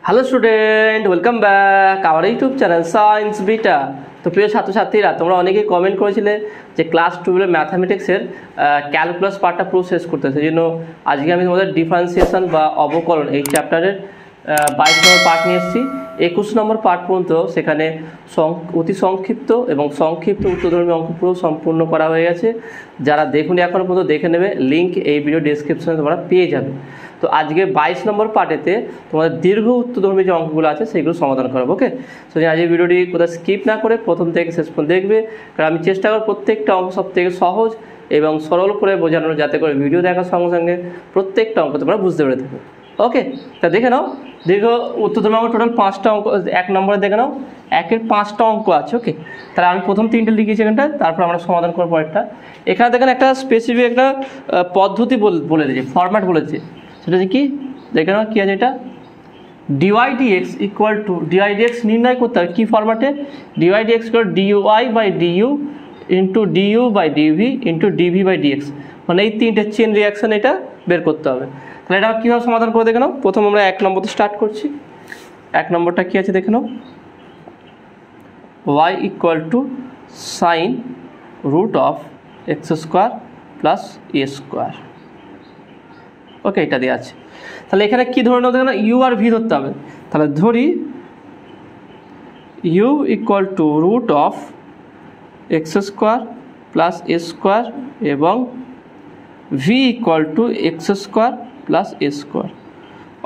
Hello student, welcome back our YouTube channel science beta. তো প্রিয় ছাত্রছাত্রীরা, তোমরা অনেকেই কমেন্ট করেছিলে যে ক্লাস 12 ম্যাথামেটিক্সের ক্যালকুলাস পার্টটা পুরো শেষ করতে, সেই জন্য আজকে আমি তোমাদের ডিফারেন্সিয়েশন বা অবকলন এই চ্যাপ্টারের 22 নম্বর পার্ট নিয়ে এসেছি। 21 নম্বর পার্ট পর্যন্ত সেখানে অতি সংক্ষিপ্ত এবং সংক্ষিপ্ত উত্তরধর্মী অঙ্ক পুরো সম্পূর্ণ করা হয়ে গেছে। যারা দেখুন এখনও পর্যন্ত দেখে নেবে, লিঙ্ক এই ভিডিও ডেসক্রিপশনে তোমরা পেয়ে যাবে। তো আজকে 22 নম্বর পার্টেতে তোমাদের দীর্ঘ উত্তরধর্মী যে অঙ্কগুলো আছে সেগুলো সমাধান করাবো। ওকে, তো আজকের ভিডিওটি কোথাও স্কিপ না করে প্রথম থেকে শেষ পর্যন্ত দেখবে, কারণ আমি চেষ্টা করব প্রত্যেকটা অঙ্ক সব থেকে সহজ এবং সরল করে বোঝানোর, যাতে করে ভিডিও দেখার সঙ্গে সঙ্গে প্রত্যেকটা অঙ্ক তোমরা বুঝতে পেরে থাকো। ওকে, তা দেখে নাও দীর্ঘ উত্তরধর্মী অঙ্ক টোটাল 5টা অঙ্ক। 1 নম্বরে দেখে নাও, 1-এর 5টা অঙ্ক আছে। ওকে, তাহলে আমি প্রথম 3টে লিখেছি এখানটা, তারপর আমরা সমাধান করবো একটা। এখানে দেখেন একটা স্পেসিফিক একটা পদ্ধতি বলে দিয়েছে, ফরম্যাট বলেছে। সেটা যে কি দেখে নাও, কী আছে এটা, dy dx equal to dy dx নির্ণয় করতে হবে কী ফরম্যাটে, dy dx equal dy by DU into DU by DV into DV by dx, মানে এই 3টে চেন রিয়াকশান এটা বের করতে হবে। তাহলে এটা কীভাবে সমাধান করে দেখে নাও। প্রথম আমরা 1 নম্বর স্টার্ট করছি। 1 নম্বরটা কী আছে দেখে নাও, y equal to sine root of x square plus a square. Okay, এটা দেওয়া আছে। তাহলে এখানে কী ধরে নেবো দেখো না, ইউ আর ভি ধরতে হবে। তাহলে ধরি u equal to root of x square plus a square এবং v equal to x square plus a square.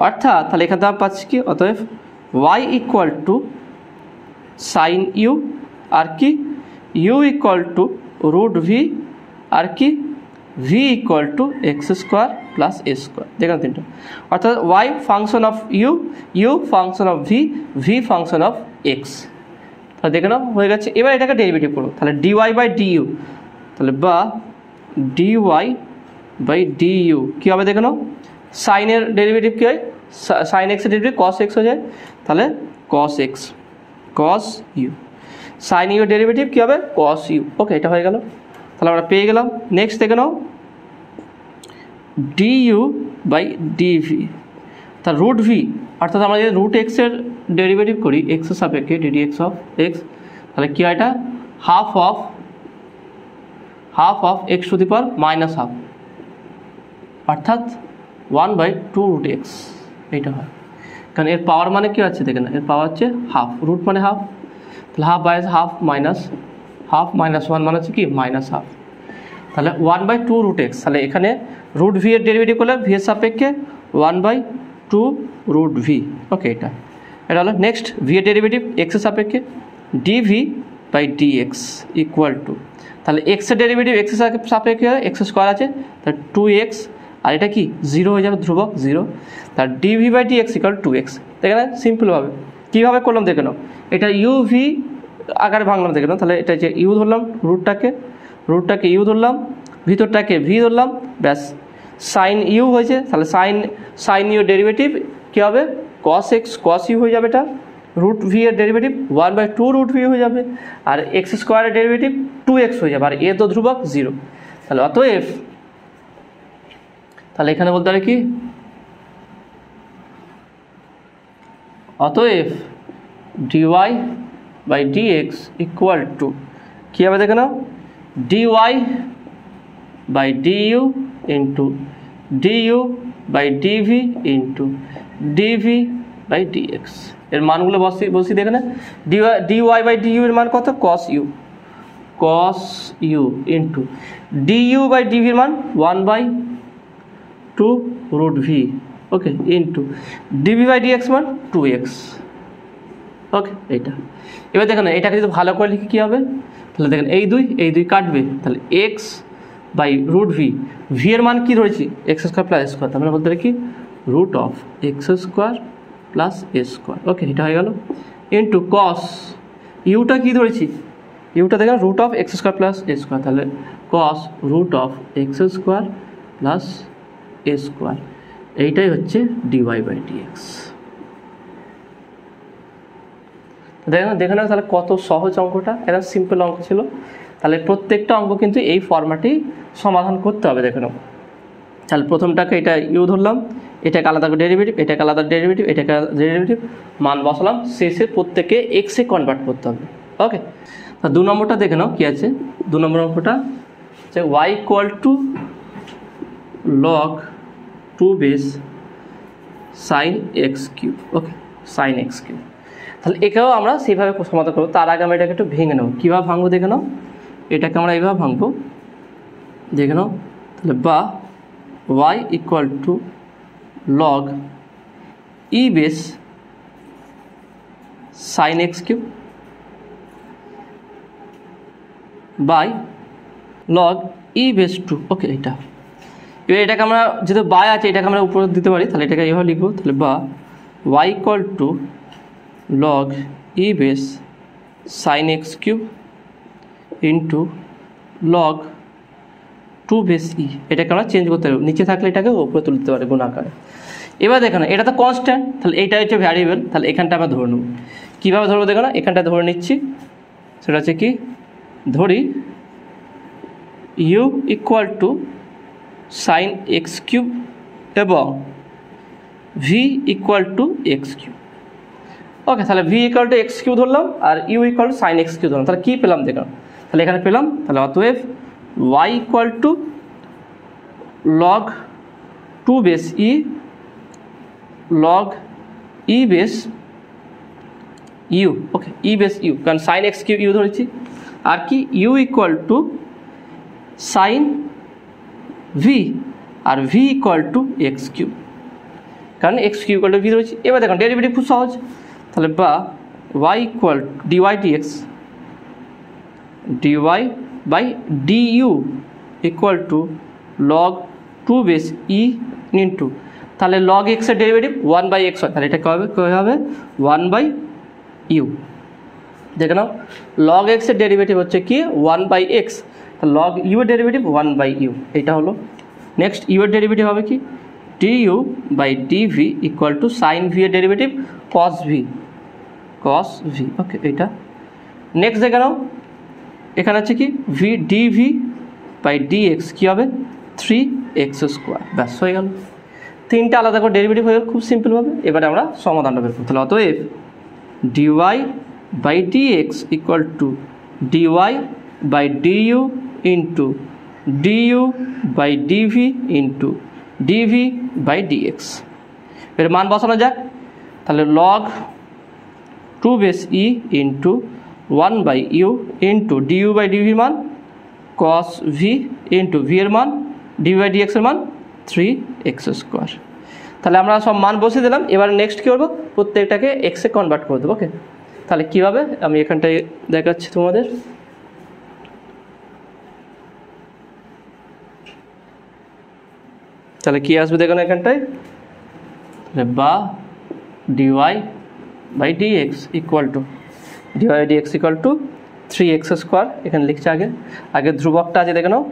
অর্থাৎ তাহলে এখানে আমরা পাচ্ছি কি, অতএব y equal to sine u আর কি, u equal to root v আর কি, v equal to x square plus a square. দেখেন 3টা, অর্থাৎ y function of u, u function of v, v function of x. তাহলে দেখে নাও হয়ে গেছে। এবার এটাকে ডেরিভেটিভ করো, তাহলে ডিওয়াই বাই ডিইউ, তাহলে বা ডিওয়াই বাই ডিইউ কী হবে দেখে নাও, সাইনের ডেরিভেটিভ কী হয়, সাইন এক্সের ডেরিভেটিভ কস এক্স হয়ে যায়, তাহলে cos x cos u, sine u derivative কী হবে কস ইউ। ওকে, এটা হয়ে গেল। তাহলে আমরা পেয়ে গেলাম। নেক্সট দেখে নাও ডিইউ বাই ডিভি, তার রুট ভি, অর্থাৎ আমরা যদি রুট এক্সের ডেরিভেটিভ করি এক্সের সাপেক্ষে ডিডি এক্স অফ এক্স, তাহলে কী হয় এটা, half of x two the power minus half, অর্থাৎ 1/2 রুট এক্স এইটা হয়। কারণ এর পাওয়ার মানে কী আছে দেখে না, এর পাওয়ার হচ্ছে হাফ, রুট মানে হাফ, তাহলে হাফ বাই হাফ মাইনাস 1 মানে হচ্ছে কি মাইনাস হাফ, তাহলে 1/2 রুট এক্স। তাহলে এখানে রুট ভি এর ডেরিভেটিভ করলে ভি এর সাপেক্ষে 1/2 রুট ভি। ওকে, এটা হলো। নেক্সট ভি এর ডেরিভেটিভ এক্সের সাপেক্ষে dv by dx equal to, তাহলে এক্সের ডেরিভেটিভ এক্সের সাপেক্ষে এক্স স্কোয়ার আছে, তাহলে 2x, আর এটা কি 0 হয়ে যাবে, ধ্রুবক 0, তার DV by dx equal 2x। দেখে না সিম্পলভাবে কীভাবে করলাম দেখে নাও, এটা ইউভি আকারে ভাঙলাম দেখে নাও। তাহলে এটা যে ইউ ধরলাম, রুটটাকে ইউ ধরলাম, ভিতরটাকে ভি ধরলাম, ব্যাস সাইন ইউ হয়েছে। তাহলে সাইন ইউ ডেরিভেটিভ কী হবে, কস এক্স কস ইউ হয়ে যাবে, এটা রুট ভি এর ডেরিভেটিভ 1/2 রুট ভি হয়ে যাবে, আর এক্স স্কোয়ারের ডেরিভেটিভ 2x হয়ে যাবে, আর এ তো ধ্রুবক 0। তাহলে অতএব তাহলে এখানে বলতে পারে কি, অতএব dy by dx equal to কী হবে দেখে নাও, d y by DU into DU by DV into DV by dx. এর মানগুলো বসি দেখে না, ডিওয়াই বাই ডিইউ এর মান কত, cos u into DU by ডিভির মান 1/2 root v. Okay, into DV by dx মান 2x। ওকে, এইটা এবার দেখেন এটাকে যদি ভালো করে লিখি কী হবে, তাহলে দেখেন এই দুই কাটবে, তাহলে x by root v, v এর মান কী ধরেছি এক্স স্কোয়ার প্লাস স্কোয়ার, তাহলে বলতে পারি কি root of x square plus a square. Okay, এটা হয়ে গেল। ইন্টু কস ইউটা কী ধরেছি, ইউটা দেখেন root of x square plus a square, তাহলে cos root of x square plus a square, এইটাই হচ্ছে ডিওয়াই বাই ডিএক্স। দেখে নাও তাহলে কত সহজ অঙ্কটা, এটা সিম্পল অঙ্ক ছিল। তাহলে প্রত্যেকটা অঙ্ক কিন্তু এই ফরম্যাটেই সমাধান করতে হবে। দেখে নাও তাহলে প্রথমটাকে এটা ইউ ধরলাম, এটাকে আলাদা ডেরিভেটিভ, এটাকে আলাদা ডেরিভেটিভ, এটাকে ডেরিভেটিভ, মান বসালাম, শেষে প্রত্যেকে এক্সে কনভার্ট করতে হবে। ওকে, তা 2 নম্বরটা দেখে নাও কী আছে। 2 নম্বর অঙ্কটা যে y equal to log 2 base sine x cube. Okay, sine x cube. তাহলে এটাও আমরা সেইভাবে সমাধান করবো। তার আগে আমরা এটাকে একটু ভেঙে নেব। কীভাবে ভাঙবো দেখে নাও। এটাকে আমরা এইভাবে ভাঙবো, দেখে নাও। তাহলে বা y equal to log e base sine x cube by log e base 2। Okay, এটা এবার এটাকে আমরা যেহেতু বাই আছে এটাকে আমরা উপরে দিতে পারি, তাহলে এটাকে এইভাবে লিখবো। তাহলে বা y equal to log e base sine x cube into log 2 base e. এটাকে আমরা চেঞ্জ করতে পারবো, নিচে থাকলে এটাকে উপরে তুলতে পারি গুণাকারে। এবার দেখো না, এটা তো কনস্ট্যান্ট, তাহলে এইটা হচ্ছে ভ্যারিয়েবল। তাহলে এখানটা আমরা ধরে নেব। কীভাবে ধরবো দেখো না, এখানটা ধরে নিচ্ছি। সেটা হচ্ছে কি, ধরি u equal to sine x cube এবং v equal to x cube. Okay, তাহলে v equal to x cube ধরলাম আর u equal to sine x cube ধরলাম। তাহলে কী পেলাম দেখলাম, তাহলে এখানে পেলাম, তাহলে অতএব y equal to log 2 base e log e base u. Okay, e base u, কারণ সাইন এক্স কিউব ইউ ধরেছি। আর কি, u equal to sine v আর v equal to x cube, কারণ x cube equal to v ধরেছি। এবার দেখুন derivative খুব সহজ। তাহলে বা y equal dy dx dy by du equal to log 2 base e into, তাহলে লগ এক্সের ডেরিভেটিভ 1/x হয়, তাহলে এটা কী হবে 1/u। দেখে নাও, লগ এক্সের ডেরিভেটিভ হচ্ছে কি 1/x, তাহলে লগ ইউ এর ডেরিভেটিভ 1/u, এটা হলো। নেক্সট ইউ এর ডেরিভেটিভ হবে কি du by dv equal to sine v এর ডেরিভেটিভ কস ভি। ওকে, এইটা। নেক্সট দেখে নাও, এখানে হচ্ছে কি ভি ডিভি বাই ডিএক্স কী হবে 3x স্কোয়ার। ব্যাস হয়ে গেল, তিনটা আলাদা করে ডেরিভেটিভ হয়ে গেল খুব সিম্পলভাবে। এবারে আমরা সমাধানটা বের করতে হবে। অতএব dy by dx equal to dy by DU into DU by DV into DV by dx. এর মান বসানো যাক। তাহলে log 2 base e into 1/u into DU by dv মান কস ভি ইন্টু ভি এর মান ডিভি বাই ডিএক্স এর মান 3x স্কোয়ার। তাহলে আমরা সব মান বসিয়ে দিলাম। এবার নেক্সট কী করবো, প্রত্যেকটাকে এক্সে কনভার্ট করে দেবো। ওকে, তাহলে কীভাবে আমি এখানটায় দেখাচ্ছি তোমাদের। তাহলে কী আসবে দেখুন এখানটায়, বা dy by dx equal to dy by dx equal to 3x square. এখানে লিখছে আগে ধ্রুবকটা আছে দেখে নাও,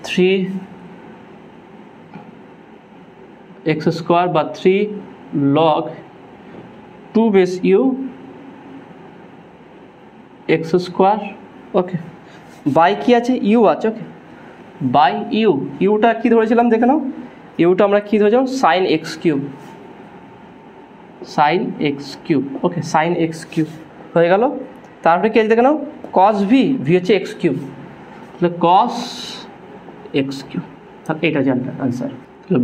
3x স্কোয়ার বা 3 log 2 base u x square. Okay, by কি আছে, ইউ আছে। ওকে, বাই ইউটা কী ধরেছিলাম দেখে নাও, ইউটা আমরা কী ধরেছিলাম sign x cube. Okay, sine x cube হয়ে গেল। তারপরে কি আছে দেখে নাও, কস ভি হচ্ছে এক্স কিউব, তাহলে কস এক্স কিউব। তাহলে এটা হচ্ছে আনসার।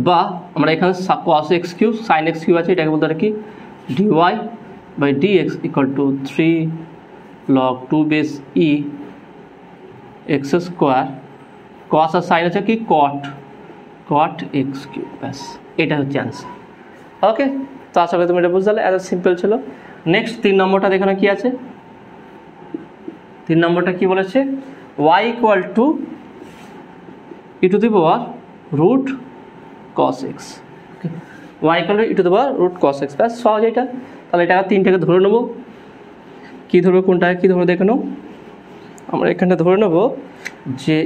বা আমরা এখানে cos x cube sine x cube আছে, এটাকে বলতে পারি কি dy by dx equal to 3 log 2 base e x square, cos আর সাইন আছে কি কট এক্স কিউব। ব্যাস এটা হচ্ছে আনসার। ওকে, তো আশা করি তুমি এটা বুঝতে পারলে, এত সিম্পল ছিল। নেক্সট 3 নম্বরটা দেখানো কি আছে। 3 নম্বরটা কি বলেছে, y equal to e to the power root cos x. Okay, y equal to e to the power root cos x. ব্যাস সহজ এটা। তাহলে এটাকে 3টাকে ধরে নেবো। কী ধরবো, কোনটাকে কী ধরবো দেখে নাও। আমরা এখানটা ধরে নেব যে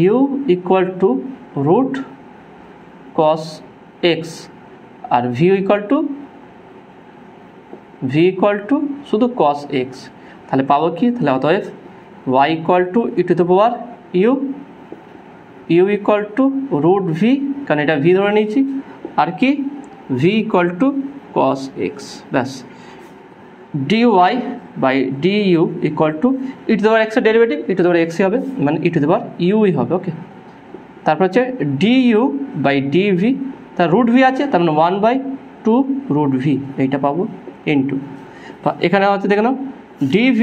u equal to root cos x আর ভি ইকুয়াল টু শুধু কস এক্স। তাহলে পাবো কি, তাহলে অতএব y equal to e to the power u equal to root v, কারণ এটা ভি ধরে নিয়েছি, আর কি v equal to cos x, ব্যাস dy by du equal to e to the power এক্সের ডেরিভেটিভ ই টু দি পাওয়ার এক্সই হবে, মানে ই টু দি পাওয়ার ইউই হবে। ওকে, তারপর হচ্ছে du বাই dv, তার রুট ভি আছে, তার মানে 1/2 রুট ভি, এইটা পাবো ইন্টু এখানে হচ্ছে দেখে নাও dv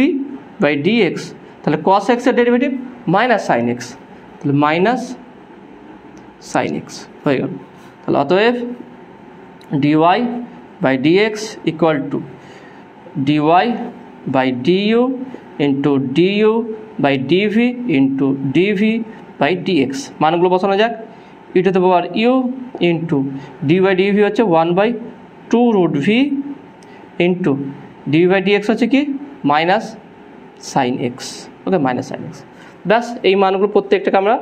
বাই dx, তাহলে cos x এর ডেরিভেটিভ মাইনাস সাইন এক্স, তাহলে মাইনাস সাইন এক্স হয়ে গেল। তাহলে অতএব dy by dx equal to dy by du into du by dv into dv by dx, মানগুলো বসানো যাক। E to the power u into d by dv হচ্ছে 1/2 root v into DV by dx হচ্ছে কি minus sine x. Okay, minus sine x, ব্যাস এই মানগুলো প্রত্যেকটাকে আমরা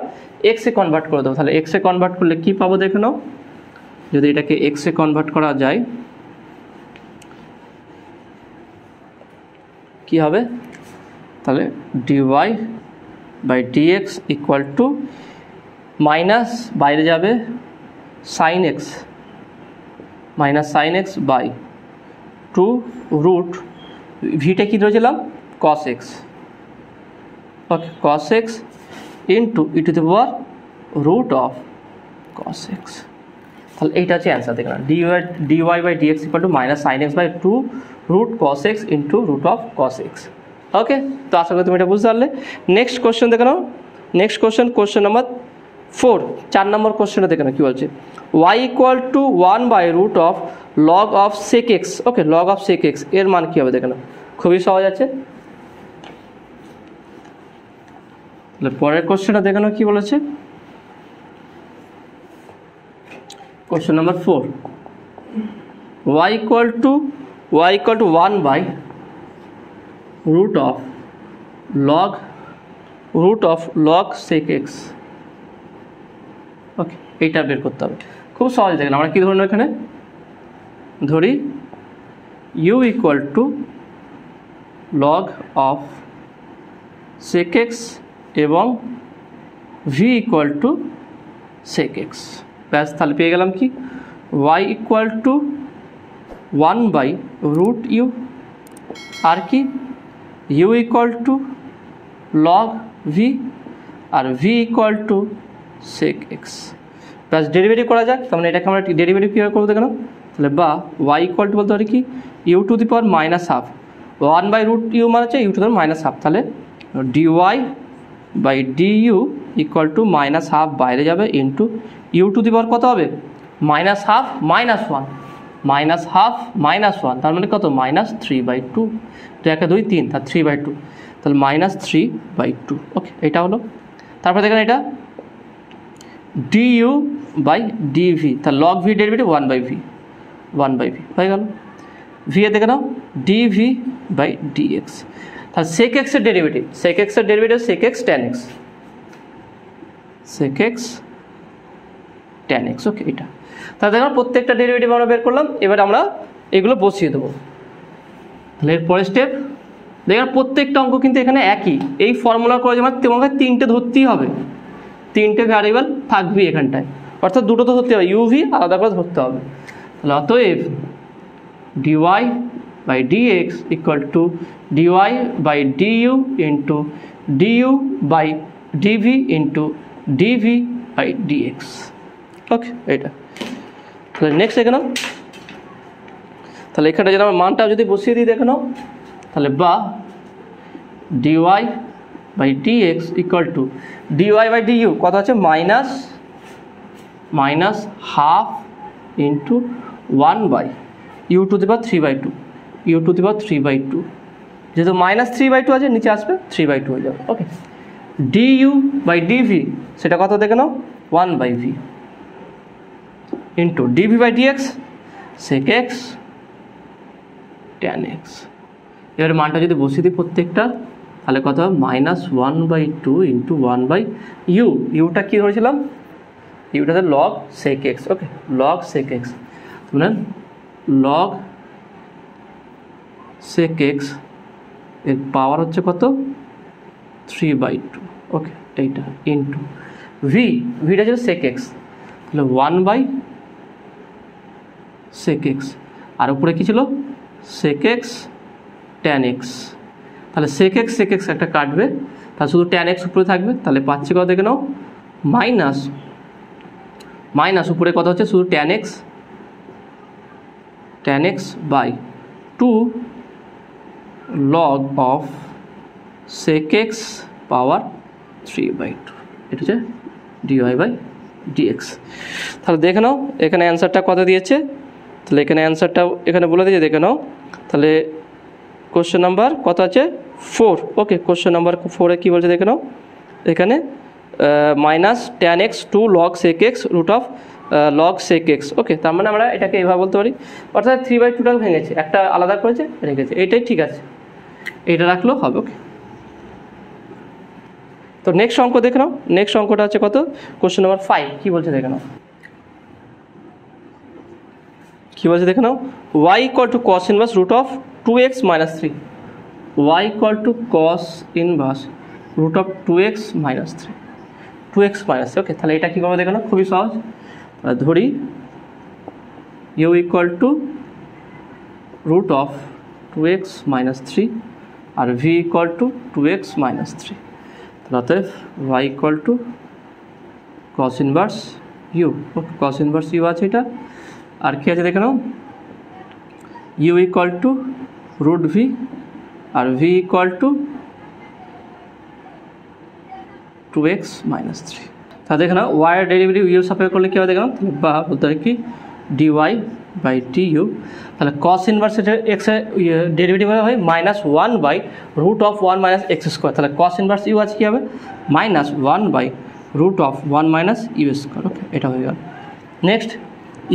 এক্সে কনভার্ট করে দেবো। তাহলে এক্সে কনভার্ট করলে কী পাবো দেখে নাও, যদি এটাকে এক্সে কনভার্ট করা যায় কি হবে, তাহলে dy by dx equal to minus বাইরে যাবে sine x, minus sine x by 2 root ভিটা কী ধরেছিলাম cos x. Okay, cos x into e to the power root of cos x. তাহলে এইটা হচ্ছে অ্যান্সার, দেখলাম dy by dx equal to minus sine x by 2 root cos x into root of cos x. Okay, তো আশা করি তুমি এটা বুঝতে পারলে। নেক্সট কোশ্চেন দেখে নাও, নেক্সট কোশ্চেন নাম্বার 4, 4 নম্বর কোশ্চেনটা দেখে নাও কী বলছে, y ইকুয়াল টু 1/রুট of log of sec x. Okay, log of sec x এর মান কী হবে দেখে নাও, খুবই সহজ আছে। তাহলে পরের কোশ্চেনটা দেখে নাও কী বলেছে, question number 4, y equal to 1/রুট of log sec x. Okay, এইটা বের করতে হবে, খুব সহজ দেখেন। আমরা কী ধরুন এখানে ধরি u equal to log of sec x এবং v equal to sec x, ব্যাস তাহলে পেয়ে গেলাম কি y ইকুয়াল টু 1/রুট ইউ, আর কি u equal to log v, আর v equal to sec x, ব্যাস ডেরিভেটিভ করা যাক। তার মানে এটাকে আমরা ডেরিভেটিভ কীভাবে করবো দেখো, তাহলে বা y ইকুয়াল টু বলতে পারি কি u to the power minus half, 1/রুট ইউ মানে হচ্ছে u to the power minus half, তাহলে dy by du equal to minus half বাইরে যাবে into u to the power কত হবে minus half minus 1, minus half minus 1, তার মানে কত মাইনাস 3/2, তো 1 2 3 তার 3/2, তাহলে মাইনাস 3/2। ওকে, এটা হলো। তারপর দেখেন এটা du বাই dv, তাহলে লগ ভি ডেরিভেটিভ 1/v হয়ে গেল। ভি এ দেখে নাও dv বাই dx, তাহলে সেক এক্সের derivative sec x tan x, sec x tan x. Okay, এটা তাহলে দেখো প্রত্যেকটা ডেরিভেটিভ আমরা বের করলাম। এবার আমরা এগুলো বসিয়ে দেবো। তাহলে এরপরের স্টেপ দেখেন, প্রত্যেকটা অঙ্ক কিন্তু এখানে একই, এই ফর্মুলা করে যেমন তোমাকে 3টে ধরতেই হবে, 3টে ভ্যারিয়েবল থাকবে এখানটায়, অর্থাৎ দুটো তো ধরতে হবে, ইউভি আলাদা করে ধরতে হবে। তাহলে অতএব dy by dx equal to dy by du into du by dv into dv by dx। Okay, এইটা তাহলে নেক্সট দেখে নাও। তাহলে এখানে যদি আমার মানটা যদি বসিয়ে দিই দেখে নাও, তাহলে বা dy by dx equal to dy by du কত আছে minus half into 1/u to the power 3/2, u to the power 3/2, যেহেতু মাইনাস 3/2 আছে নিচে আসবে 3/2 হয়ে যাবে। ওকে, du বাই dv সেটা কত দেখে নাও 1/v into dv by dx sec x tan x। এবার মানটা যদি বসিয়ে দিই প্রত্যেকটা, তাহলে কত হবে -1/2 ইন্টু 1/u, ইউটা কী ধরেছিলাম ইউটাতে log sec x। ওকে, log sec x মানে log sec x এর পাওয়ার হচ্ছে কত 3/2। ওকে, এইটা ইন্টু ভিটা ছিল sec x, তাহলে 1 sec x, আর উপরে কী ছিল sec x tan x। তাহলে sec x একটা কাটবে, তাহলে শুধু tan x উপরে থাকবে। তাহলে পাচ্ছি কত দেখে নাও, মাইনাস উপরে কত হচ্ছে শুধু tan x by 2 log of sec x power 3/2, এটা হচ্ছে dy/dx। তাহলে দেখে নাও এখানে অ্যান্সারটা কত দিয়েছে, তাহলে এখানে অ্যান্সারটা এখানে বলে দিয়েছে, দেখে নাও। তাহলে কোশ্চেন নাম্বার কত আছে 4। ওকে, কোশ্চেন নাম্বার 4-এ কী বলছে দেখে নাও, এখানে minus tan x 2 log sec x root of log sec x। Okay, তার মানে আমরা এটাকে এইভাবে বলতে পারি, অর্থাৎ 3/2টা ভেঙেছে, একটা আলাদা করেছে রেখেছে, এইটাই ঠিক আছে, এইটা রাখলেও হবে। ওকে, তো নেক্সট অঙ্ক দেখে নাও। নেক্সট অঙ্কটা আছে কত, কোশ্চেন নাম্বার 5। কী বলছে দেখে নাও, কী বলছে দেখে নাও, y equal to cos inverse root of 2x minus 3, y equal to cos inverse root of 2x minus 3, 2x minus 3। ওকে, তাহলে এটা কী করবো দেখে নাও, খুবই সহজ। ধরি u equal to root of 2x minus 3 R v equal to 2x minus 3, তাহলে অতএব y equal to cos inverse u। Okay, cos inverse u আছে এটা, আর কি আছে দেখে নাও, u equal to root v আর v equal to 2x minus 3। তাহলে দেখে নাও y এর ডেরিভেটিভ u সাপেক্ষে করলে কী হবে দেখে নাও, বা বলতে পারি কি dy/du। তাহলে cos ইনভার্স x এর ডেরিভেটিভ হয় -1/√1 - x²। তাহলে cos ইনভার্স u আছে কী হবে, -1/√1 - u²। ওকে, এটা হয়ে গেল। নেক্সট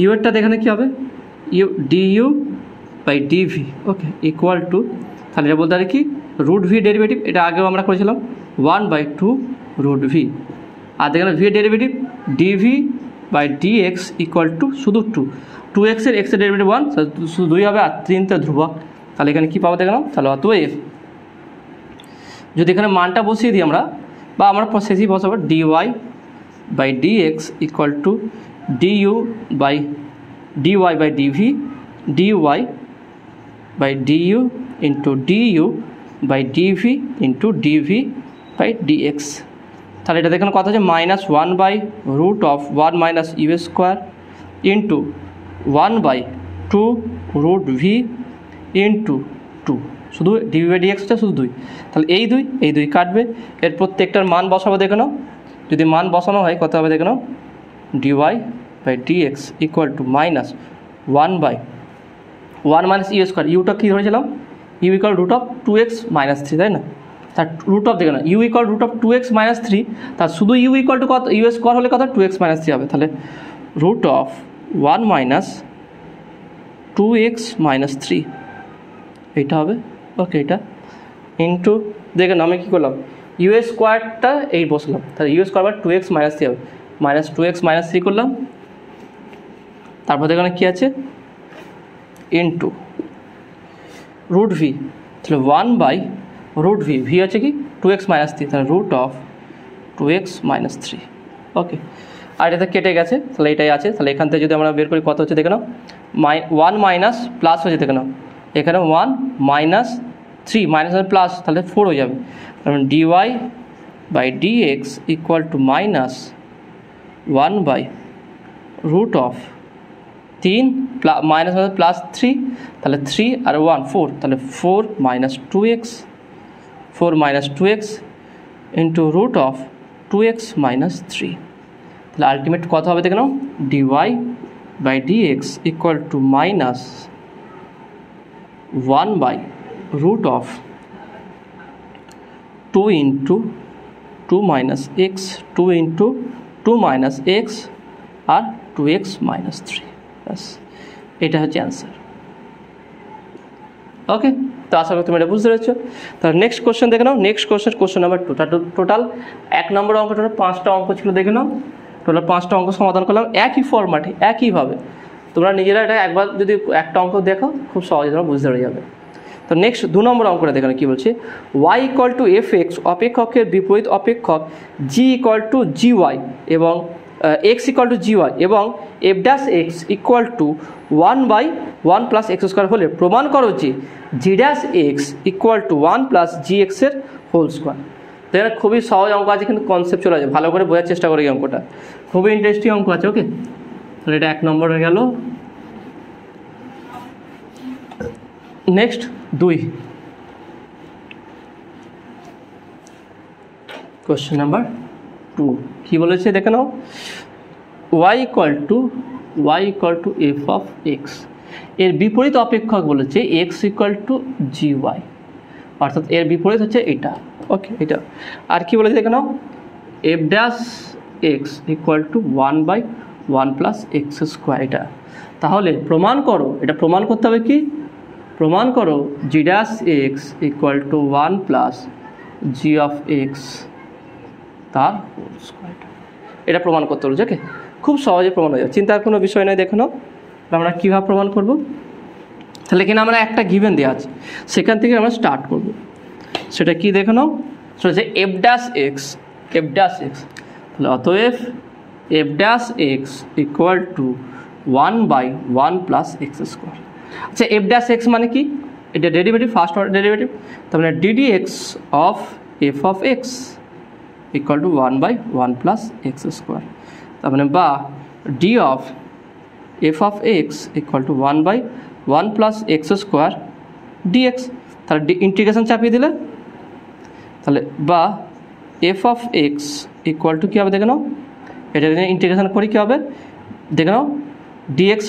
u এরটা দেখানে কী হবে, du/dv। ওকে, ইকুয়াল টু, তাহলে এটা বলতে পারি কি √v ডেরিভেটিভ, এটা আগেও আমরা করেছিলাম 1/2√v, আর দেখেন v derivative dv/dx equal to শুধু 2x এর x এর ডেরিভেটিভ 1, শুধু 2 হবে, আর 3তে ধ্রুবক। তাহলে এখানে কী পাবো দেখলাম, তাহলে অতএব যদি এখানে মানটা বসিয়ে দিই আমরা, বা আমরা শেষেই বসাবো dy/dx equal two dy/dv dy/du into du/dv into dv/dx। তাহলে এটা দেখুন কত হচ্ছে, -1/√1 - u² ইন্টু 1/2√v ইন্টু 2, শুধু dv/dx হচ্ছে শুধু 2। তাহলে এই 2 কাটবে, এর প্রত্যেকটার মান বসাবো দেখে নাও। যদি মান বসানো হয় কত হবে দেখে নাও, dy/dx ইকুয়াল টু -1/1 - u²। ইউটা কী ধরেছিলাম, u ইকুয়াল √2x - 3, তাই না? তার রুট অফ দেখে না, u ইকুয়াল √2x - 3, তার শুধু u ইকুয়াল টু কত, u² হলে কত 2x - 3 হবে। তাহলে √1 - 2x - 3 এইটা হবে। ওকে, এটা ইন্টু দেখেন আমি কী করলাম, u² এই বসলাম, তাহলে u² 2x - 3 হবে, -2x - 3 করলাম। তারপর দেখেন কী আছে, ইন্টু √v, তাহলে 1/√v, v আছে কি 2x - 3, তাহলে √2x - 3। ওকে, আর এটা কেটে গেছে, তাহলে এটাই আছে। তাহলে এখান থেকে যদি আমরা বের করি কত হচ্ছে দেখে নাও, 1 মাইনাস প্লাস হয়েছে দেখে নাও, এখানে 1 - 3 মাইনাস প্লাস, তাহলে 4 হয়ে যাবে। কারণ dy/dx equal two -1/√3 minus plus 3, তাহলে 3 আর 1 4, তাহলে 4 - 2x ইন্টু √2x - 3। তাহলে আলটিমেট কত হবে দেখে নাও, dy/dx equal to -1/√2 into 2 - x, 2 into 2 - x আর 2x - 3, ব্যাস এটা হচ্ছে অ্যান্সার। ওকে, তো আশা করি তুমি এটা বুঝতে পেরেছো। তাহলে নেক্সট কোশ্চেন দেখে নাও। Next question number 2। Total 1 number অঙ্ক, টোটাল 5টা অঙ্ক ছিল দেখে নাও। টোটাল 5টা অঙ্ক সমাধান করলাম একই ফরম্যাটে, একইভাবে। তোমরা নিজেরা এটা একবার যদি একটা অঙ্ক দেখো খুব সহজে তোমরা বুঝতে পেরে যাবে। তো নেক্সট 2 নম্বর অঙ্কটা দেখে নাও কী বলছে, y ইকুয়াল টু fx অপেক্ষকের বিপরীত অপেক্ষক g ইকুয়াল টু gy এবং x equal to g y এবং f dash x equal to 1/1 plus x square হলে প্রমাণ করো যে g dash x equal to 1 plus g এক্সের হোল স্কোয়ার। তো এখানে খুবই সহজ অঙ্ক আছে, কিন্তু কনসেপ্ট চলে আছে, ভালো করে বোঝার চেষ্টা করি। এই অঙ্কটা খুবই ইন্টারেস্টিং অঙ্ক আছে। ওকে, তাহলে এটা 1 নম্বর হয়ে গেল। নেক্সট 2, কোশ্চেন নাম্বার 2 কি বলেছে দেখে নাও। y equal to f of x, এর বিপরীত অপেক্ষক বলেছে x equal to g y, অর্থাৎ এর বিপরীত হচ্ছে এটা। ওকে, এটা আর কি বলেছে দেখে নাও, f dash x equal to 1/1 plus x square. এটা তাহলে প্রমাণ করো, এটা প্রমাণ করতে হবে কি, প্রমাণ করো g dash x equal to 1 plus g of x তার হোল স্কোয়ার। এটা প্রমাণ করতে বলছে। ওকে, খুব সহজে প্রমাণ হয়ে যাবে, চিন্তার কোনো বিষয় নয়। দেখে নাও আমরা কীভাবে প্রমাণ করব। তাহলে এখানে আমরা একটা গিভেন দেওয়া আছে, সেখান থেকে আমরা স্টার্ট করব। সেটা কি দেখে নাও, সেটা হচ্ছে এফ ড্যাশ এক্স, তাহলে অতএব f dash x equal to 1/1 plus x square. আচ্ছা, এফ ড্যাশ এক্স মানে কি, এটা ডেরিভেটিভ, ফার্স্ট অর্ডার ডেরিভেটিভ, তার মানে dd x of f of x equal to 1/1 plus x square, তার মানে বা d of f of x equal to 1/1 plus x square dx. তাহলে ইন্টিগ্রেশন চাপিয়ে দিলে, তাহলে বা f of x equal to কী হবে দেখে নাও, এটা ইন্টিগ্রেশন করি কী হবে দেখে নাও, ডিএক্স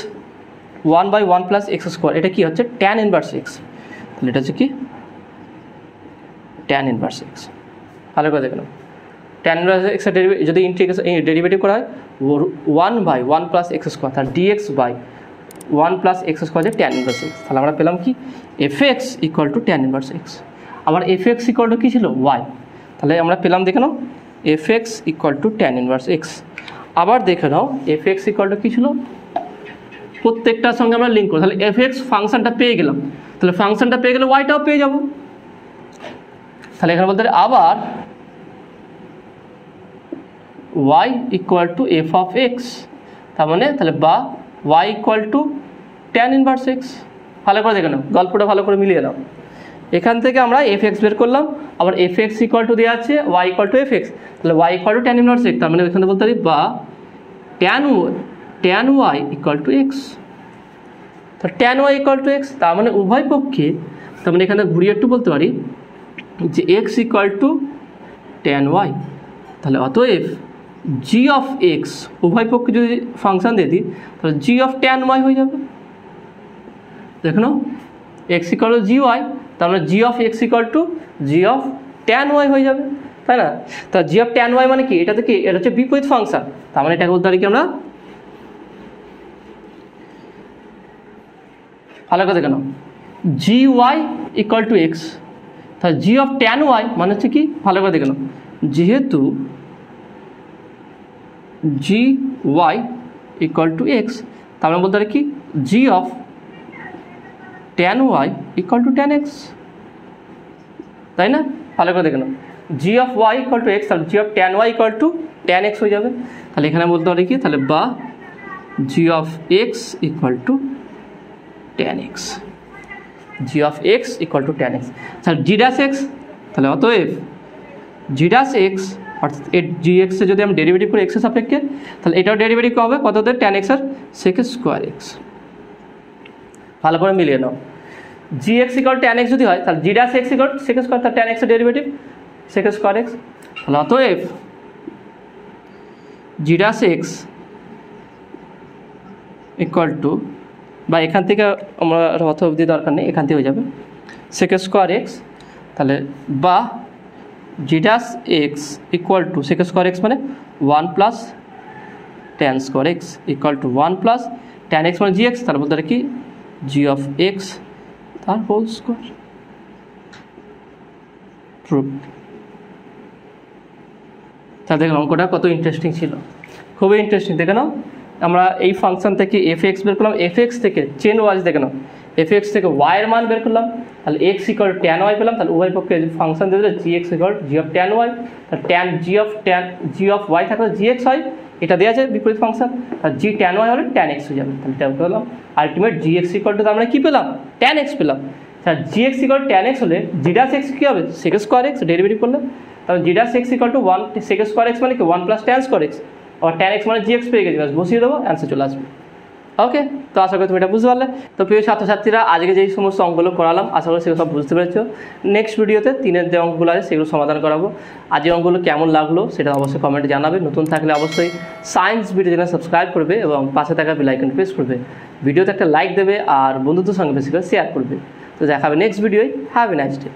1/1 প্লাস এক্স স্কোয়ার, এটা কী হচ্ছে ট্যান ইনভার্স এক্স। তাহলে এটা হচ্ছে কি ট্যান ইনভার্স এক্স। ভালো করে দেখে নাও, ট্যান ইনভার্স এক্সের যদি ইন্টিগ্রেশন ডেরিভেটিভ করা হয় 1/1 প্লাস এক্স স্কোয়ার, তার dx by 1 plus x square যে ট্যান ইনভার্স এক্স। তাহলে আমরা পেলাম কি f x equal to tan inverse x. আবার এফ এক্স ইকুয়াল টু কী ছিল ওয়াই, তাহলে আমরা পেলাম দেখে নাও f x equal to tan inverse x. আবার দেখে নাও এফ এক্স ইকুয়াল টু কী ছিল, প্রত্যেকটার সঙ্গে আমরা লিঙ্ক করি, তাহলে এফ এক্স ফাংশনটা পেয়ে গেলাম, তাহলে ফাংশনটা পেয়ে গেলে ওয়াইটাও পেয়ে যাব। তাহলে এখানে বলতে আবার y equal to f of x, তার মানে তাহলে বা y equal to tan inverse x. ভালো করে দেখে নাও, গল্পটা ভালো করে মিলিয়ে নাও। এখান থেকে আমরা এফ এক্স বের করলাম, আবার এফ এক্স ইকুয়াল টু দেওয়া আছে y equal to f x, তাহলে y equal to tan inverse x, তার মানে এখানে বলতে পারি বা tan y equal to x. তো tan y equal to x, তার মানে উভয় পক্ষে, তার মানে এখানে ঘুরিয়ে একটু বলতে পারি যে x equal to tan y। তাহলে অতএব জি অফ এক্স, উভয় পক্ষে যদি ফাংশন দিয়ে দিই তাহলে জি অফ ট্যান ওয়াই হয়ে যাবে। দেখো x equal to g y, তার মানে g of x equal to g of tan y হয়ে যাবে, তাই না। তা জি অফ ট্যান ওয়াই মানে কি, এটা থেকে এটা হচ্ছে বিপরীত ফাংশন, তার মানে এটাকে বলতে পারি কি আমরা, ভালো করে দেখে নাও, g y equal to x, তাহলে জি অফ ট্যান ওয়াই মানে হচ্ছে কি, ভালো করে দেখে নাও, যেহেতু g y equal to x, তার মানে বলতে পারি কি g of tan y equal to tan x, তাই না। ভালো করে দেখে নাও, g of y equal to x, তাহলে g of tan y equal to tan x হয়ে যাবে। তাহলে এখানে বলতে পারি কি, তাহলে বা g of x equal to tan x, g of x equal to tan x. তাহলে জি ড্যাশ এক্স, তাহলে অতএব জি ড্যাশ এক্স অর্থাৎ এর জি এক্সে যদি আমি ডেরিভেটিভ করি এক্সের সাপেক্ষে, তাহলে এটাও ডেরিভেটিভ হবে কততে, ট্যান এক্স আর সেক স্কোয়ার এক্স। ভালো করে মিলিয়ে নাও, g x equal tan x যদি হয় তাহলে g dash x equal sec square, তার ট্যান এক্সের ডেরিভেটিভ সেক স্কোয়ার এক্স। তাহলে অতএব g dash x equal to, বা এখান থেকে আমরা অত অবধি দরকার নেই, এখান থেকে হয়ে যাবে সেক স্কোয়ার এক্স, তাহলে বা g dash x equal to sec square x মানে 1 plus tan square x equal to 1 plus tan x মানে জি এক্স, তার বলতে কি জি অফ এক্স তার হোল স্কোয়ার। প্রুফ। তা দেখুন অঙ্কটা কত ইন্টারেস্টিং ছিল, খুবই ইন্টারেস্টিং। দেখে নাও আমরা এই ফাংশন থেকে এফ এক্স বের করলাম, এফ এক্স থেকে চেন ওয়াইজ দেখে নাও এফ এক্স থেকে ওয়াইয়ের মান বের করলাম, তাহলে এক্স ইকুয়াল ট্যান ওয়াই পেলাম, তাহলে উভয় পক্ষে ফাংশন দিয়ে দিলে g x equal g of tan y, তাহলে ট্যান জি অফ ওয়াই থাকলে জি এক্স হয়, এটা দেওয়া আছে বিপরীত ফাংশন, আর জি ট্যান ওয়াই হলে ট্যান এক্স হয়ে যাবে, তাহলে ট্যান পেলাম ultimate g x equal to, আমরা কী পেলাম ট্যান এক্স পেলাম। আচ্ছা g x equal tan x হলে জি ডাস এক্স কী হবে সেক স্কোয়ার এক্স, ডেরিভেটিভ করলে তাহলে g dash x equal to 1 sec square x মানে কি 1 প্লাস ট্যান স্কোয়ার এক্স, আবার ট্যান এক্স মানে জি এক্স পেয়ে গেছি, বসিয়ে দেবো অ্যান্সার চলে আসবে। ওকে, তো আশা করি তুমি এটা বুঝতে পারলে। তো প্রিয় ছাত্রছাত্রীরা আজকে যেই সমস্ত অঙ্কগুলো করালাম আশা করি সেগুলো সব বুঝতে পেরেছো। নেক্সট ভিডিওতে 3-এর যে অঙ্কগুলো আছে সেগুলো সমাধান করাবো। আজ এই অঙ্কগুলো কেমন লাগলো সেটা অবশ্যই কমেন্টে জানাবে। নতুন থাকলে অবশ্যই সায়েন্স ভিডিও চ্যানেল সাবস্ক্রাইব করবে এবং পাশে থাকা বেল আইকন প্রেস করবে, ভিডিওতে একটা লাইক দেবে আর বন্ধুদের সঙ্গে বেশি করে শেয়ার করবে। তো দেখাবে নেক্সট ভিডিওয়। Have a nice day.